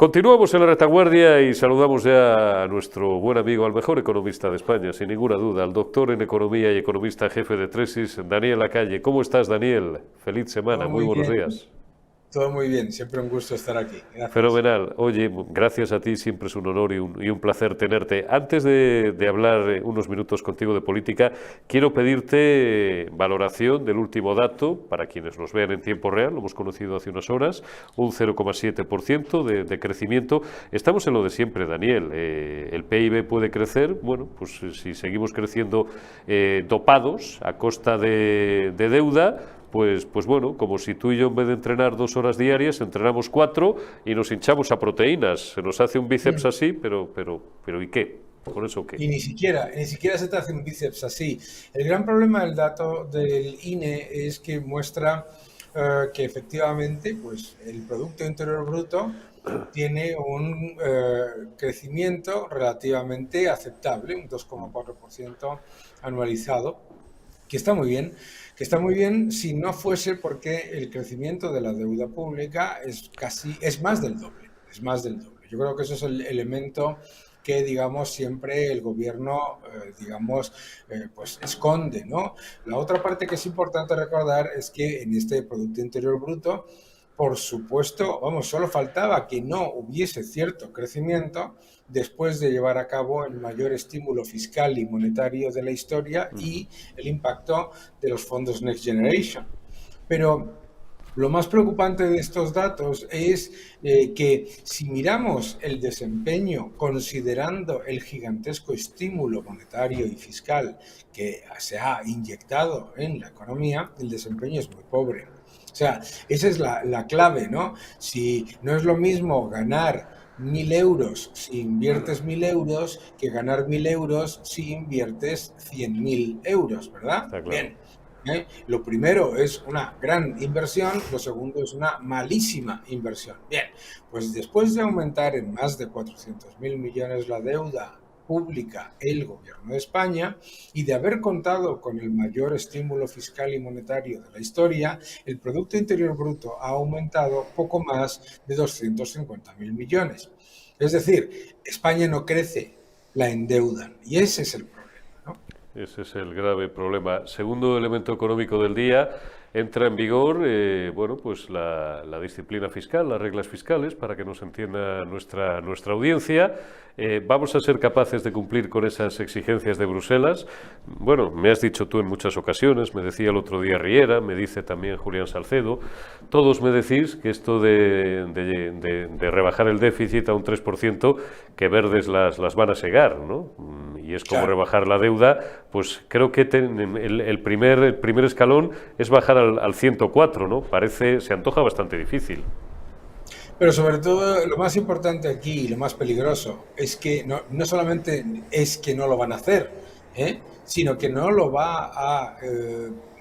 Continuamos en la retaguardia y saludamos ya a nuestro buen amigo, al mejor economista de España, sin ninguna duda, al doctor en Economía y economista jefe de Tresis, Daniel Lacalle. ¿Cómo estás, Daniel? Feliz semana, Todo muy muy buenos bien, días. todo muy bien. Siempre un gusto estar aquí. Gracias. Fenomenal. Oye, gracias a ti, siempre es un honor y un placer tenerte. Antes de hablar unos minutos contigo de política, quiero pedirte valoración del último dato, para quienes nos vean en tiempo real, lo hemos conocido hace unas horas, un 0,7% de crecimiento. Estamos en lo de siempre, Daniel. El PIB puede crecer, bueno, pues si seguimos creciendo dopados a costa de deuda, pues bueno, como si tú y yo en vez de entrenar 2 horas diarias, entrenamos 4 y nos hinchamos a proteínas. Se nos hace un bíceps Mm. así, pero ¿y qué? ¿Con eso qué? Y ni siquiera se te hace un bíceps así. El gran problema del dato del INE es que muestra que efectivamente, pues el Producto Interior Bruto tiene un crecimiento relativamente aceptable, un 2,4% anualizado, que está muy bien, que está muy bien si no fuese porque el crecimiento de la deuda pública es más del doble, es más del doble. Yo creo que eso es el elemento que, digamos, siempre el gobierno, digamos, pues esconde, ¿no? La otra parte que es importante recordar es que en este Producto Interior Bruto, por supuesto, vamos, solo faltaba que no hubiese cierto crecimiento después de llevar a cabo el mayor estímulo fiscal y monetario de la historia y el impacto de los fondos Next Generation. Pero lo más preocupante de estos datos es que si miramos el desempeño considerando el gigantesco estímulo monetario y fiscal que se ha inyectado en la economía, el desempeño es muy pobre. O sea, esa es la clave, ¿no? Si no es lo mismo ganar 1.000 euros si inviertes 1.000 euros que ganar 1.000 euros si inviertes 100.000 euros, ¿verdad? Está claro. Bien. Lo primero es una gran inversión, lo segundo es una malísima inversión. Bien, pues después de aumentar en más de 400.000 millones la deuda pública el gobierno de España y de haber contado con el mayor estímulo fiscal y monetario de la historia, el Producto Interior Bruto ha aumentado poco más de 250.000 millones. Es decir, España no crece, la endeudan y ese es el problema, ¿no? Ese es el grave problema. Segundo elemento económico del día, entra en vigor bueno, pues la disciplina fiscal, las reglas fiscales, para que nos entienda nuestra audiencia. Vamos a ser capaces de cumplir con esas exigencias de Bruselas. Bueno, me has dicho tú en muchas ocasiones, me decía el otro día Riera, me dice también Julián Salcedo, todos me decís que esto de rebajar el déficit a un 3%, que verdes las van a segar, ¿no? Y es como Claro. rebajar la deuda, pues creo que el primer escalón es bajar al 104, ¿no? Se antoja bastante difícil. Pero sobre todo, lo más importante aquí, lo más peligroso, es que no solamente es que no lo van a hacer, sino que no lo va a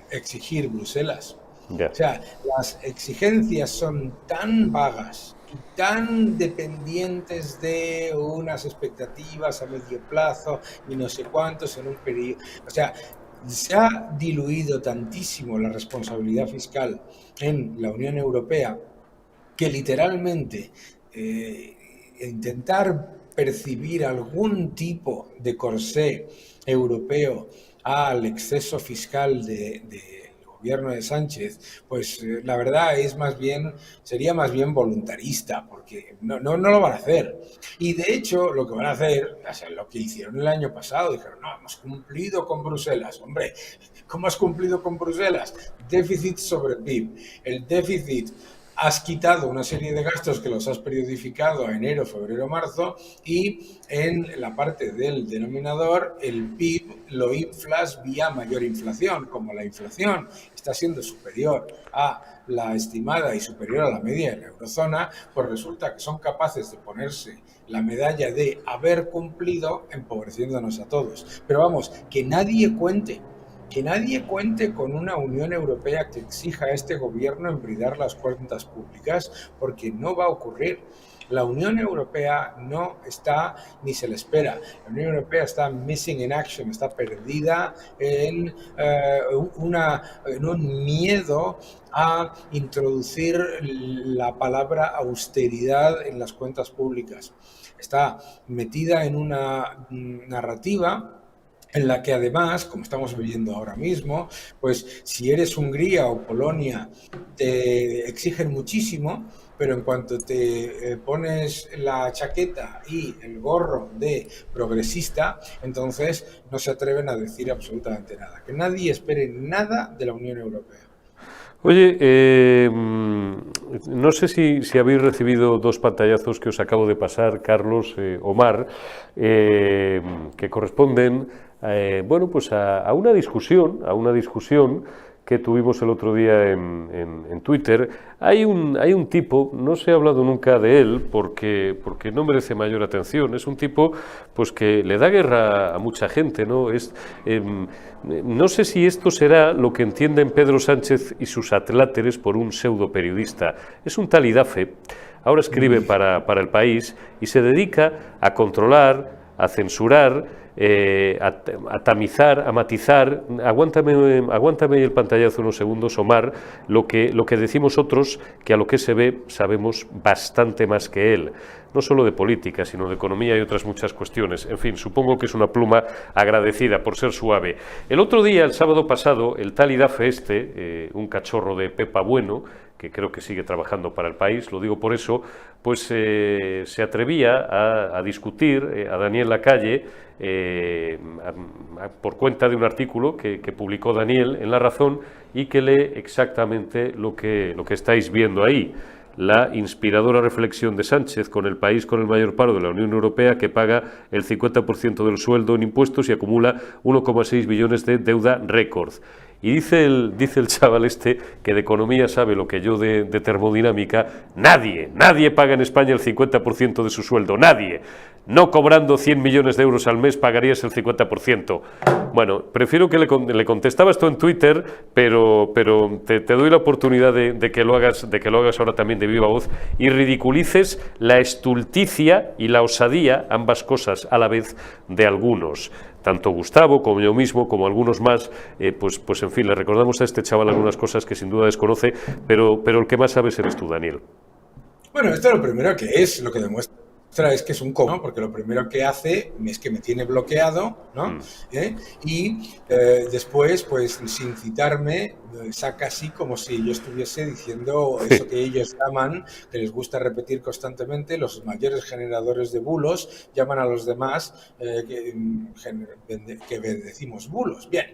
exigir Bruselas. Ya. O sea, las exigencias son tan vagas y tan dependientes de unas expectativas a medio plazo y no sé cuántos en un periodo. O sea, se ha diluido tantísimo la responsabilidad fiscal en la Unión Europea que literalmente intentar percibir algún tipo de corsé europeo al exceso fiscal del gobierno de Sánchez, pues la verdad es sería más bien voluntarista, porque no lo van a hacer. Y de hecho, lo que van a hacer, o sea, lo que hicieron el año pasado, dijeron, no, hemos cumplido con Bruselas. Hombre, ¿cómo has cumplido con Bruselas? Déficit sobre PIB. El déficit, has quitado una serie de gastos que los has periodificado a enero, febrero, marzo y en la parte del denominador el PIB lo inflas vía mayor inflación. Como la inflación está siendo superior a la estimada y superior a la media de la eurozona, pues resulta que son capaces de ponerse la medalla de haber cumplido empobreciéndonos a todos. Pero vamos, que nadie cuente con una Unión Europea que exija a este gobierno embridar las cuentas públicas, porque no va a ocurrir. La Unión Europea no está ni se le espera. La Unión Europea está missing in action, está perdida en, en un miedo a introducir la palabra austeridad en las cuentas públicas. Está metida en una narrativa en la que además, como estamos viviendo ahora mismo, pues si eres Hungría o Polonia, te exigen muchísimo, pero en cuanto te pones la chaqueta y el gorro de progresista, entonces no se atreven a decir absolutamente nada. Que nadie espere nada de la Unión Europea. Oye, no sé si habéis recibido dos pantallazos que os acabo de pasar, Carlos, Omar, que corresponden bueno, pues a una discusión que tuvimos el otro día en Twitter. Hay un tipo, no se ha hablado nunca de él porque no merece mayor atención, es un tipo pues que le da guerra a mucha gente, ¿no? No sé si esto será lo que entienden Pedro Sánchez y sus atláteres por un pseudo periodista. Es un tal Idafe, ahora escribe para El País y se dedica a controlar, a censurar, a tamizar, a matizar. Aguántame el pantallazo unos segundos, Omar, lo que decimos otros, que a lo que se ve sabemos bastante más que él, no solo de política, sino de economía y otras muchas cuestiones. En fin, supongo que es una pluma agradecida por ser suave. El otro día, el sábado pasado, el tal Idafe un cachorro de Pepa Bueno, que creo que sigue trabajando para El País, lo digo por eso, pues se atrevía a discutir a Daniel Lacalle por cuenta de un artículo que publicó Daniel en La Razón y que lee exactamente lo que estáis viendo ahí. La inspiradora reflexión de Sánchez con el país con el mayor paro de la Unión Europea, que paga el 50% del sueldo en impuestos y acumula 1,6 billones de deuda récord. Y dice el chaval que de economía sabe lo que yo de termodinámica. Nadie paga en España el 50% de su sueldo, nadie. No cobrando 100 millones de euros al mes pagarías el 50%. Bueno, prefiero que le contestaba esto en Twitter, pero te doy la oportunidad de que lo hagas ahora también de viva voz y ridiculices la estulticia y la osadía, ambas cosas a la vez, de algunos. Tanto Gustavo como yo mismo, como algunos más, pues en fin, le recordamos a este chaval algunas cosas que sin duda desconoce, pero el que más sabes eres tú, Daniel. Bueno, esto es lo primero que es, lo que demuestra es que es un cojo, ¿no? Porque lo primero que hace es que me tiene bloqueado, ¿no? Y después, pues sin citarme, saca así como si yo estuviese diciendo eso que ellos llaman, que les gusta repetir constantemente, los mayores generadores de bulos, llaman a los demás que decimos bulos. Bien,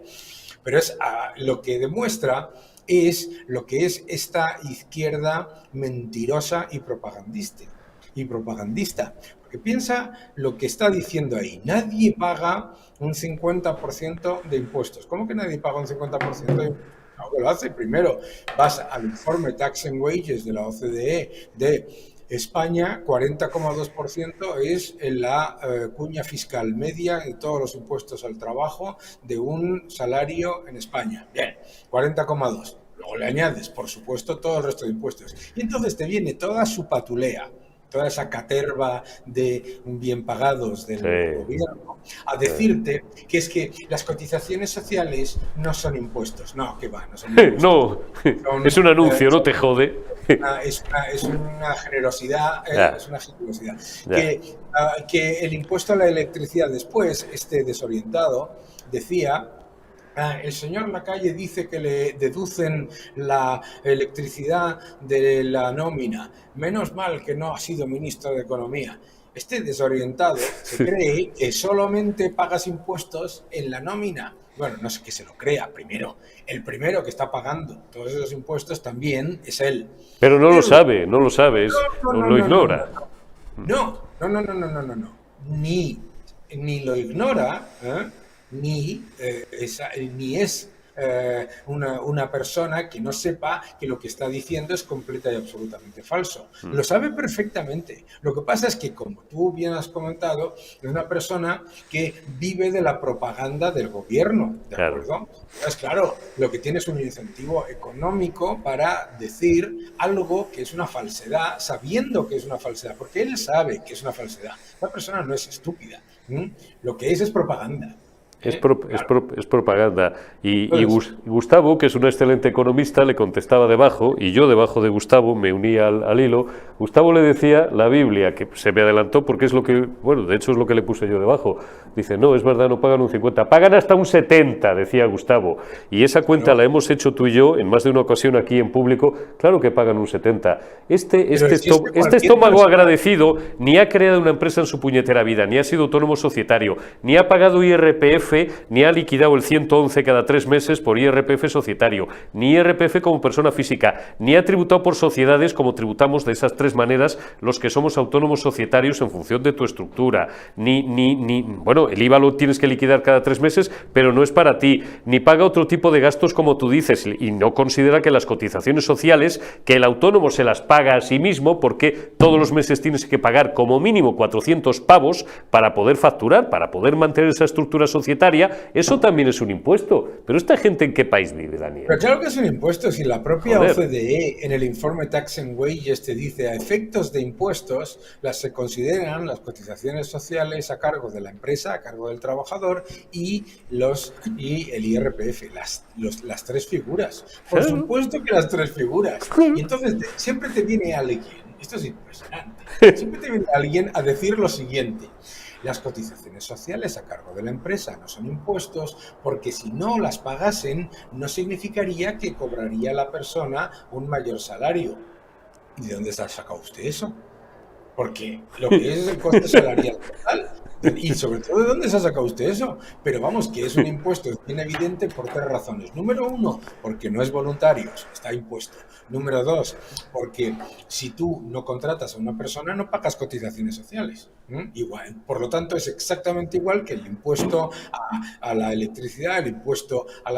pero es lo que demuestra es lo que es esta izquierda mentirosa y propagandista. Porque piensa lo que está diciendo ahí. Nadie paga un 50% de impuestos. ¿Cómo que nadie paga un 50% de impuestos? No, que lo hace. Primero vas al informe Tax and Wages de la OCDE de España, 40,2% es la cuña fiscal media de todos los impuestos al trabajo de un salario en España. Bien, 40,2%. Luego le añades, por supuesto, todo el resto de impuestos. Y entonces te viene toda su patulea, toda esa caterva de bien pagados del gobierno, a decirte que es que las cotizaciones sociales no son impuestos. No, que va, no son impuestos. No, es un anuncio, no te jode. Es una generosidad, es una generosidad. Que el impuesto a la electricidad después, desorientado, decía... el señor Lacalle dice que le deducen la electricidad de la nómina. Menos mal que no ha sido ministro de Economía. Este desorientado se cree que solamente pagas impuestos en la nómina. Bueno, no sé que se lo crea primero. El primero que está pagando todos esos impuestos también es él. Pero lo sabe, lo ignora. No. Ni lo ignora, ni es una persona que no sepa que lo que está diciendo es completa y absolutamente falso. Lo sabe perfectamente. Lo que pasa es que, como tú bien has comentado, es una persona que vive de la propaganda del gobierno, ¿de acuerdo? Entonces, claro, lo que tiene es un incentivo económico para decir algo que es una falsedad, sabiendo que es una falsedad, porque él sabe que es una falsedad. La persona no es estúpida. Lo que es propaganda. Es propaganda. Y Gustavo, que es un excelente economista, le contestaba debajo, y yo debajo de Gustavo me unía al hilo. Gustavo le decía la Biblia, que se me adelantó porque es lo que, bueno, de hecho es lo que le puse yo debajo. Dice, no, es verdad, no pagan un 50, pagan hasta un 70, decía Gustavo. Y esa cuenta la hemos hecho tú y yo en más de una ocasión aquí en público. Claro que pagan un 70. Este estómago agradecido ni ha creado una empresa en su puñetera vida, ni ha sido autónomo societario, ni ha pagado IRPF, ni ha liquidado el 111 cada 3 meses por IRPF societario, ni IRPF como persona física, ni ha tributado por sociedades como tributamos de esas 3 maneras los que somos autónomos societarios en función de tu estructura, bueno, el IVA lo tienes que liquidar cada 3 meses, pero no es para ti, ni paga otro tipo de gastos como tú dices, y no considera que las cotizaciones sociales, que el autónomo se las paga a sí mismo, porque todos los meses tienes que pagar como mínimo 400 pavos para poder facturar, para poder mantener esa estructura societaria. Eso también es un impuesto. Pero ¿esta gente en qué país vive, Daniel? Pero claro que es un impuesto. Si la propia OCDE en el informe Tax and Wages te dice, a efectos de impuestos, se consideran las cotizaciones sociales a cargo de la empresa, a cargo del trabajador y el IRPF, las 3 figuras. Por supuesto que las 3 figuras. Y entonces siempre te viene alguien, esto es impresionante, siempre te viene alguien a decir lo siguiente: las cotizaciones sociales a cargo de la empresa no son impuestos, porque si no las pagasen, no significaría que cobraría la persona un mayor salario. ¿Y de dónde se ha sacado usted eso? Porque lo que es el coste salarial total. Y sobre todo, ¿de dónde se ha sacado usted eso? Pero vamos, que es un impuesto bien evidente por 3 razones. Número 1, porque no es voluntario, está impuesto. Número 2, porque si tú no contratas a una persona, no pagas cotizaciones sociales. Igual, por lo tanto, es exactamente igual que el impuesto a la electricidad, el impuesto al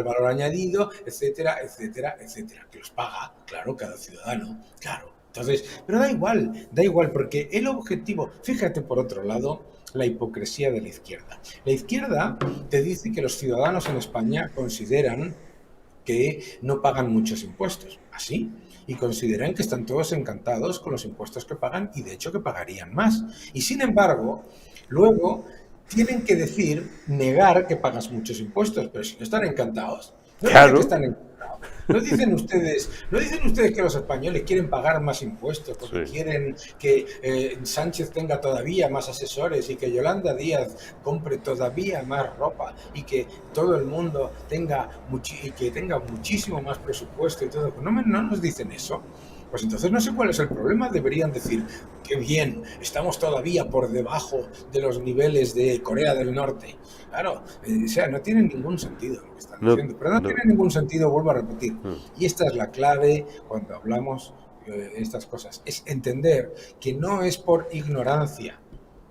valor añadido, etcétera, etcétera, etcétera. Que los paga, claro, cada ciudadano, claro. Entonces, pero da igual, porque el objetivo, fíjate por otro lado, la hipocresía de la izquierda. La izquierda te dice que los ciudadanos en España consideran que no pagan muchos impuestos, ¿así? Y consideran que están todos encantados con los impuestos que pagan y de hecho que pagarían más. Y sin embargo, luego tienen que negar que pagas muchos impuestos, pero si no están encantados, no dicen que están encantados. ¿No dicen ustedes que los españoles quieren pagar más impuestos porque quieren que Sánchez tenga todavía más asesores y que Yolanda Díaz compre todavía más ropa y que todo el mundo tenga muchísimo más presupuesto y todo? ¿No nos dicen eso? Pues entonces no sé cuál es el problema. Deberían decir, qué bien, estamos todavía por debajo de los niveles de Corea del Norte. Claro, o sea, no tiene ningún sentido lo que están diciendo. Pero no tiene ningún sentido, vuelvo a repetir. Y esta es la clave cuando hablamos de estas cosas. Es entender que no es por ignorancia,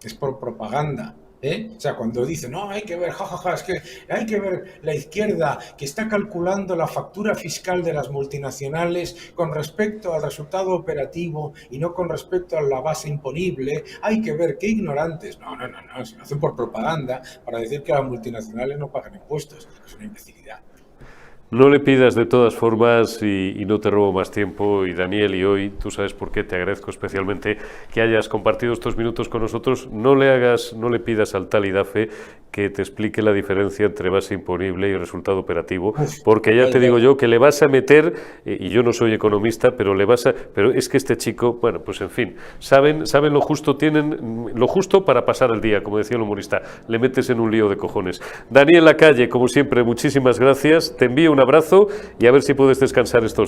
es por propaganda. O sea, cuando dicen, no, hay que ver, es que hay que ver la izquierda que está calculando la factura fiscal de las multinacionales con respecto al resultado operativo y no con respecto a la base imponible, hay que ver, qué ignorantes. No, si lo hacen por propaganda para decir que las multinacionales no pagan impuestos, es una imbecilidad. No le pidas de todas formas y no te robo más tiempo. Y Daniel, y hoy tú sabes por qué te agradezco especialmente que hayas compartido estos minutos con nosotros. No le pidas al tal IDAFE que te explique la diferencia entre base imponible y resultado operativo, porque ya te digo yo que le vas a meter, y yo no soy economista, pero pero es que este chico, bueno, pues en fin, saben lo justo, tienen lo justo para pasar el día, como decía el humorista, le metes en un lío de cojones. Daniel Lacalle, como siempre, muchísimas gracias, te envío un abrazo y a ver si puedes descansar estos días.